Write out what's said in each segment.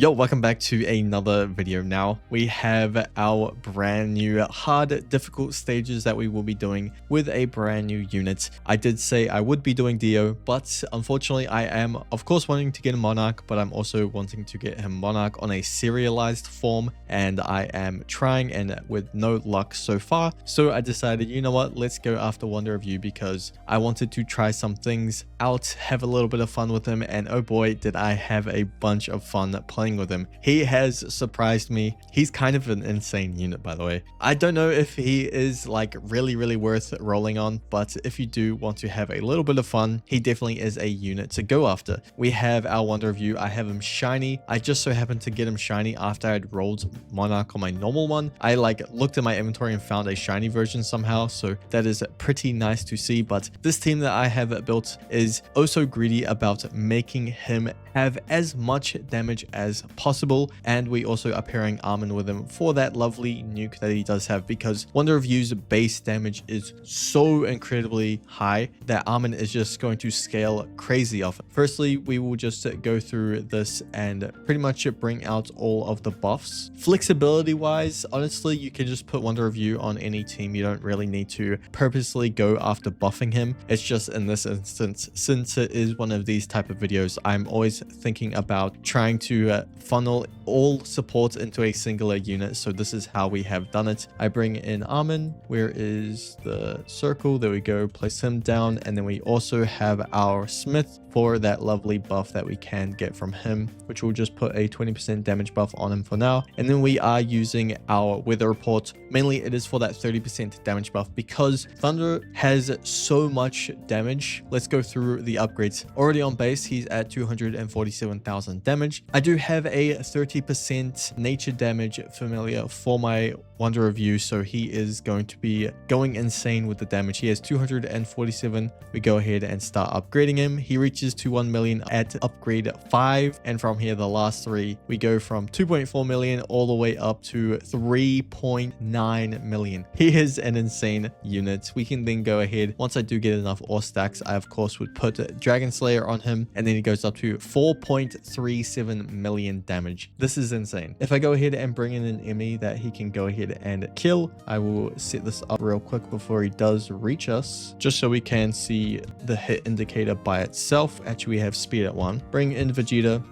Yo, welcome back to another video. Now we have our brand new hard difficult stages that we will be doing with a brand new unit. I did say I would be doing Dio, but unfortunately I am of course wanting to get a monarch, but I'm also wanting to get him monarch on a serialized form, and I am trying and with no luck so far. So I decided, you know what, let's go after Wonder of You because I wanted to try some things out, have a little bit of fun with him, and oh boy did I have a bunch of fun playing with him. He has surprised me. He's kind of an insane unit, by the way. I don't know if he is like really worth rolling on, but if you do want to have a little bit of fun, he definitely is a unit to go after. We have our Wonder of You. I have him shiny. I just so happened to get him shiny after I'd rolled monarch on my normal one. I looked at my inventory and found a shiny version somehow, so that is pretty nice to see. But this team that I have built is also greedy about making him have as much damage as possible, and we also are pairing Armin with him for that lovely nuke that he does have, because Wonder of You's base damage is so incredibly high that Armin is just going to scale crazy off it. Firstly, we will just go through this and pretty much bring out all of the buffs. Flexibility wise, honestly, you can just put Wonder of You on any team. You don't really need to purposely go after buffing him. It's just in this instance, since it is one of these type of videos, I'm always thinking about trying to funnel all support into a singular unit. So this is how we have done it. I bring in Armin. Where is the circle? There we go. Place him down, and then we also have our Smith for that lovely buff that we can get from him, which will just put a 20% damage buff on him for now. And then we are using our weather report. Mainly it is for that 30% damage buff because Thunder has so much damage. Let's go through the upgrades. Already on base, he's at 247,000 damage. I do have a 30% nature damage familiar for my Wonder of You, so he is going to be going insane with the damage. He has 247. We go ahead and start upgrading him. He reaches to 1 million at upgrade 5, and from here the last three we go from 2.4 million all the way up to 3.9 million. He is an insane unit. We can then go ahead, once I do get enough ore stacks, I of course would put Dragon Slayer on him, and then he goes up to 4.37 million damage. This is insane. If I go ahead and bring in an enemy that he can go ahead and kill, I will set this up real quick before he does reach us, just so we can see the hit indicator by itself. Actually, we have speed at 1. Bring in Vegeta.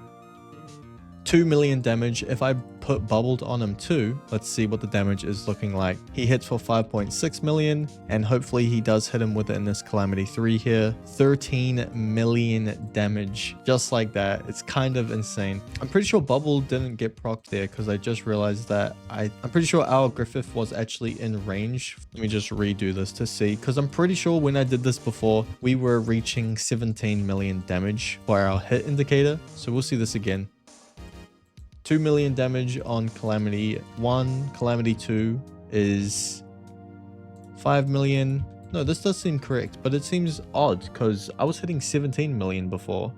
2 million damage. If I put bubbled on him too, let's see what the damage is looking like. He hits for 5.6 million, and hopefully he does hit him with it in this Calamity 3 here. 13 million damage, just like that. It's kind of insane. I'm pretty sure bubble didn't get procced there because I just realized that I'm pretty sure our Griffith was actually in range. Let me just redo this to see, because I'm pretty sure when I did this before, we were reaching 17 million damage for our hit indicator. So we'll see this again. 2 million damage on Calamity 1. Calamity 2 is 5 million. No, this does seem correct, but it seems odd because I was hitting 17 million before.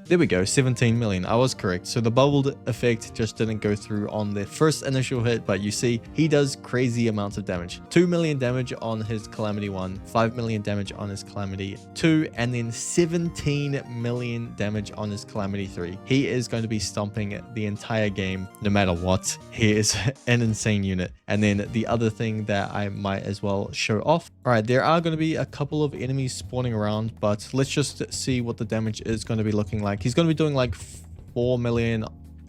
There we go, 17 million. I was correct. So the bubbled effect just didn't go through on the first initial hit, but you see, he does crazy amounts of damage. 2 million damage on his Calamity 1, 5 million damage on his Calamity 2, and then 17 million damage on his Calamity 3. He is going to be stomping the entire game no matter what. He is an insane unit. And then the other thing that I might as well show off. All right, there are going to be a couple of enemies spawning around, but let's just see what the damage is going to be looking like. He's going to be doing like 4 million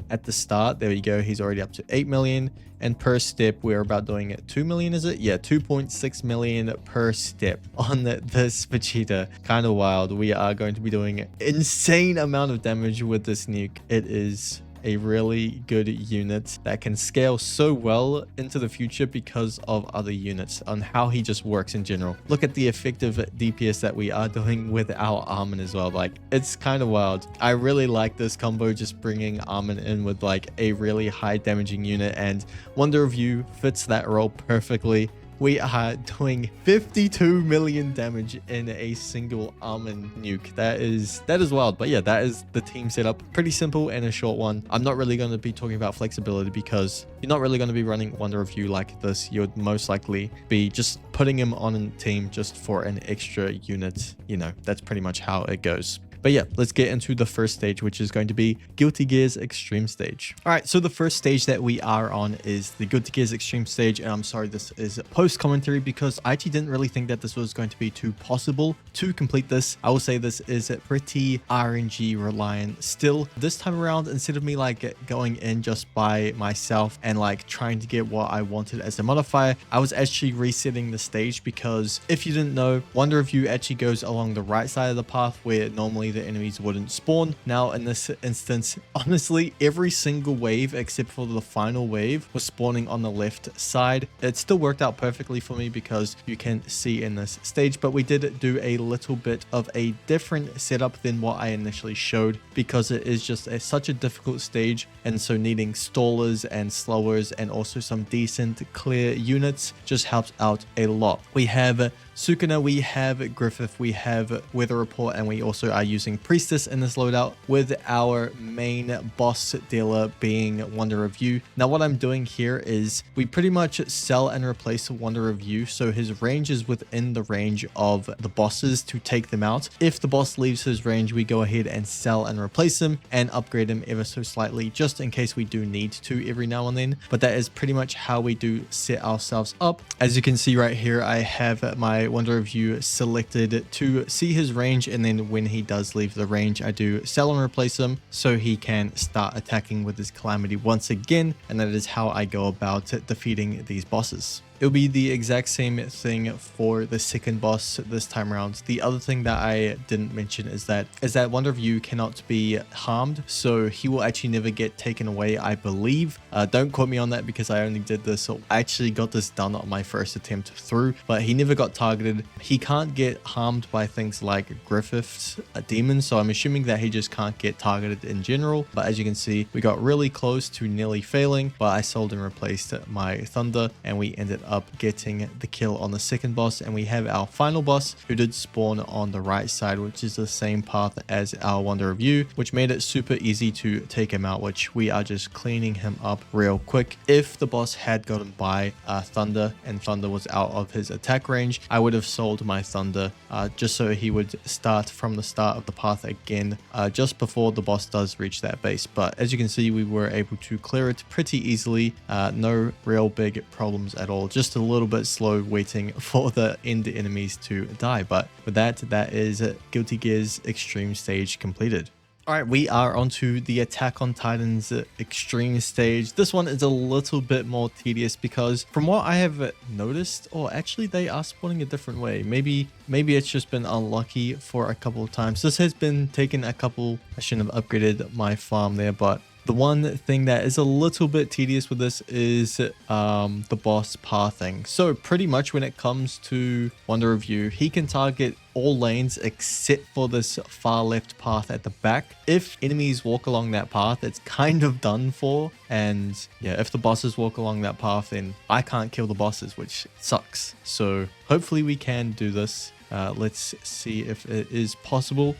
at the start. There we go. He's already up to 8 million. And per step, we're about doing it 2 million, is it? Yeah, 2.6 million per step on this Vegeta. Kind of wild. We are going to be doing insane amount of damage with this nuke. It is a really good unit that can scale so well into the future because of other units, on how he just works in general. Look at the effective DPS that we are doing with our Armin as well. Like, it's kind of wild. I really like this combo, just bringing Armin in with like a really high damaging unit, and Wonder of You fits that role perfectly. We are doing 52 million damage in a single Armin nuke. That is wild. But yeah, that is the team setup. Pretty simple and a short one. I'm not really going to be talking about flexibility because you're not really going to be running Wonder of You like this. You would most likely be just putting him on a team just for an extra unit. You know, that's pretty much how it goes. But yeah, let's get into the first stage, which is going to be Guilty Gear's Extreme Stage. All right, so the first stage that we are on is the Guilty Gear's Extreme Stage. And I'm sorry, this is post commentary because I actually didn't really think that this was going to be too possible to complete this. I will say this is pretty RNG reliant still. This time around, instead of me like going in just by myself and like trying to get what I wanted as a modifier, I was actually resetting the stage because if you didn't know, Wonder of You actually goes along the right side of the path where normally the enemies wouldn't spawn. Now in this instance, honestly, every single wave except for the final wave was spawning on the left side. It still worked out perfectly for me because you can see in this stage, but we did do a little bit of a different setup than what I initially showed because it is just such a difficult stage, and so needing stallers and slowers and also some decent clear units just helps out a lot. We have Sukuna, we have Griffith, we have Weather Report, and we also are using Priestess in this loadout with our main boss dealer being Wonder of You. Now what I'm doing here is we pretty much sell and replace Wonder of You, so his range is within the range of the bosses to take them out. If the boss leaves his range, we go ahead and sell and replace him and upgrade him ever so slightly just in case we do need to every now and then. But that is pretty much how we do set ourselves up. As you can see right here, I have my Wonder of You selected to see his range, and then when he does leave the range, I do sell and replace him so he can start attacking with his Calamity once again, and that is how I go about defeating these bosses. It'll be the exact same thing for the second boss this time around. The other thing that I didn't mention is that Wonder of You cannot be harmed, so he will actually never get taken away, I believe. Don't quote me on that because I only did this, so I actually got this done on my first attempt through, but he never got targeted. He can't get harmed by things like Griffith's demon, so I'm assuming that he just can't get targeted in general. But as you can see, we got really close to nearly failing, but I sold and replaced my Thunder, and we ended up getting the kill on the second boss. And we have our final boss who did spawn on the right side, which is the same path as our Wonder of You, which made it super easy to take him out, which we are just cleaning him up real quick. If the boss had gotten by Thunder and Thunder was out of his attack range, I would have sold my Thunder just so he would start from the start of the path again just before the boss does reach that base. But as you can see, we were able to clear it pretty easily. No real big problems at all. Just a little bit slow waiting for the end enemies to die. But with that is Guilty Gear's Extreme Stage completed. Alright, we are onto the Attack on Titan's Extreme Stage. This one is a little bit more tedious because from what I have noticed, or actually they are spawning a different way. Maybe it's just been unlucky for a couple of times. This has been taken a couple, I shouldn't have upgraded my farm there, but the one thing that is a little bit tedious with this is the boss pathing. So pretty much when it comes to Wonder of You, he can target all lanes except for this far left path at the back. If enemies walk along that path, it's kind of done for. And yeah, if the bosses walk along that path, then I can't kill the bosses, which sucks. So hopefully we can do this. Let's see if it is possible.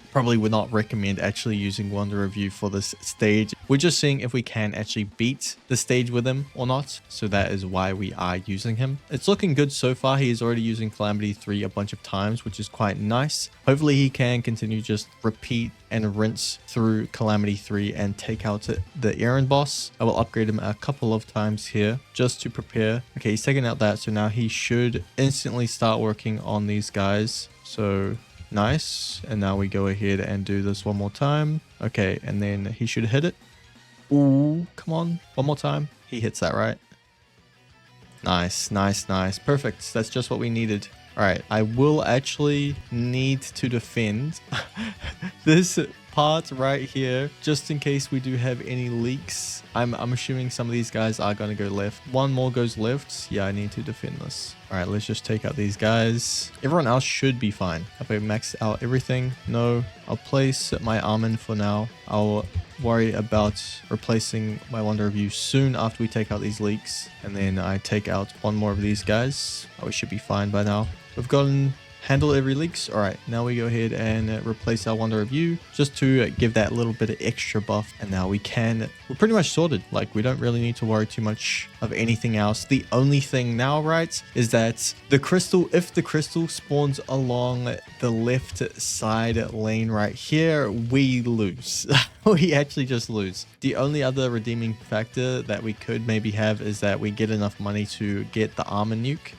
Probably would not recommend actually using Wonder of You for this stage. We're just seeing if we can actually beat the stage with him or not. So that is why we are using him. It's looking good so far. He is already using Calamity 3 a bunch of times, which is quite nice. Hopefully he can continue just repeat and rinse through Calamity 3 and take out the errand boss. I will upgrade him a couple of times here just to prepare. Okay, he's taking out that, so now he should instantly start working on these guys. So nice. And now we go ahead and do this one more time. Okay, and then he should hit it. Ooh, come on, one more time. He hits that, right? Nice. Perfect. That's just what we needed. All right, I will actually need to defend this part right here just in case we do have any leaks. I'm assuming some of these guys are going to go left. One more goes left. Yeah, I need to defend this. All right, let's just take out these guys. Everyone else should be fine. Have I maxed out everything? No. I'll place my Armin for now. I'll worry about replacing my Wonder of You soon after we take out these leaks. And then I take out one more of these guys. Oh, we should be fine by now. We've gotten handle every leaks. All right, now we go ahead and replace our Wonder Review just to give that little bit of extra buff. And now we're pretty much sorted. Like, we don't really need to worry too much of anything else. The only thing now, right, is that the crystal, if the crystal spawns along the left side lane right here, we lose. We actually just lose. The only other redeeming factor that we could maybe have is that we get enough money to get the Armin Nuke.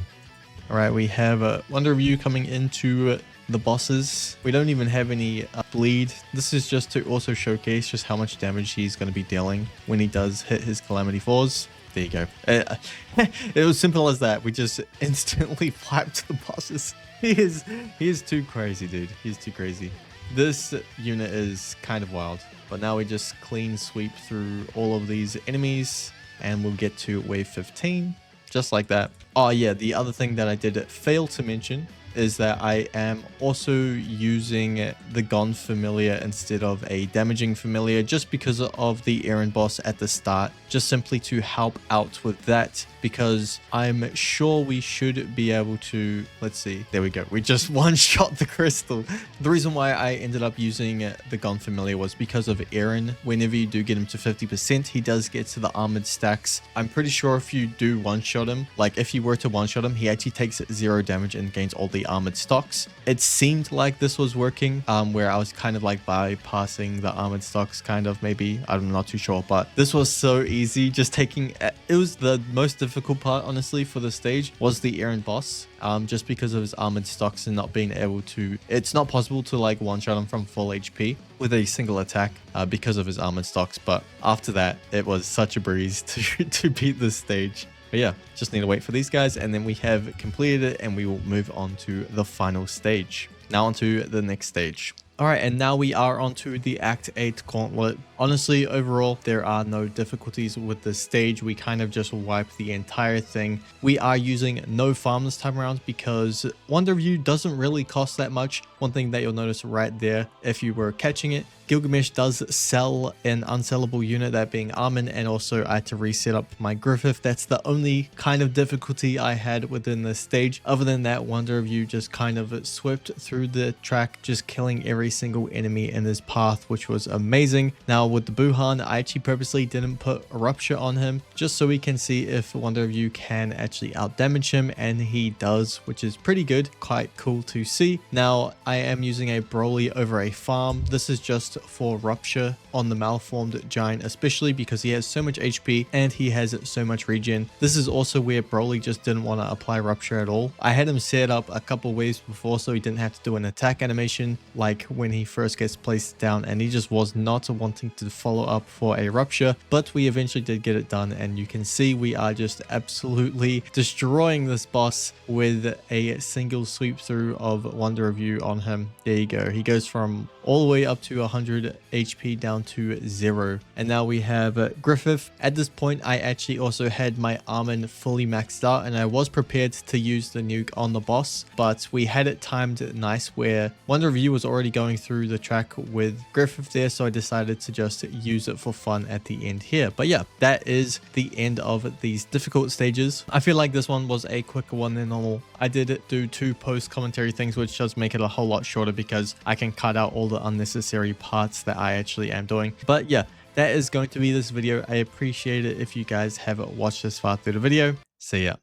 All right, we have a Wonder Review coming into the bosses. We don't even have any bleed. This is just to also showcase just how much damage he's going to be dealing when he does hit his Calamity 4s. There you go. It was simple as that. We just instantly wiped the bosses. He is too crazy, dude. He's too crazy. This unit is kind of wild. But now we just clean sweep through all of these enemies and we'll get to wave 15. Just like that. Oh yeah, the other thing that I did fail to mention is that I am also using the Gone Familiar instead of a Damaging Familiar just because of the errand boss at the start, just simply to help out with that, because I'm sure we should be able to, let's see, there we go, we just one-shot the crystal. The reason why I ended up using the Gone Familiar was because of Aaron. Whenever you do get him to 50%, he does get to the armored stacks. I'm pretty sure if you do one-shot him, like if you were to one-shot him, he actually takes 0 damage and gains all the armored stocks. It seemed like this was working, where I was kind of like bypassing the armored stocks, kind of, maybe, I'm not too sure, but this was so easy. Just taking, it was the most difficult part, honestly, for the stage was the errand boss, just because of his armored stocks and not being able to, it's not possible to like one-shot him from full HP with a single attack because of his armored stocks. But after that, it was such a breeze to beat this stage. But yeah, just need to wait for these guys and then we have completed it and we will move on to the final stage. Now onto the next stage. All right, and now we are onto the Act 8 Gauntlet. Honestly, overall, there are no difficulties with this stage. We kind of just wipe the entire thing. We are using no farm this time around because Wonder Review doesn't really cost that much. One thing that you'll notice right there, if you were catching it, Gilgamesh does sell an unsellable unit, that being Armin, and also I had to reset up my Griffith. That's the only kind of difficulty I had within this stage. Other than that, Wonder Review just kind of swept through the track, just killing every single enemy in his path, which was amazing. Now with the Buhan, I actually purposely didn't put a Rupture on him, just so we can see if Wonder Review can actually out damage him, and he does, which is pretty good, quite cool to see. Now I am using a Broly over a farm. This is just for Rupture on the malformed giant, especially because he has so much HP and he has so much regen. This is also where Broly just didn't want to apply Rupture at all. I had him set up a couple waves before so he didn't have to do an attack animation like when he first gets placed down, and he just was not wanting to follow up for a Rupture, but we eventually did get it done, and you can see we are just absolutely destroying this boss with a single sweep through of Wonder Review on him. There you go. He goes from all the way up to 100 HP down to 0. And now we have Griffith. At this point, I actually also had my Armin fully maxed out, and I was prepared to use the nuke on the boss, but we had it timed nice where Wonder Review was already going through the track with Griffith there, so I decided to just use it for fun at the end here. But yeah, that is the end of these difficult stages. I feel like this one was a quicker one than normal. I did do 2 post commentary things, which does make it a whole lot shorter because I can cut out all the unnecessary parts that I actually am doing. But yeah, that is going to be this video. I appreciate it if you guys have watched this far through the video. See ya.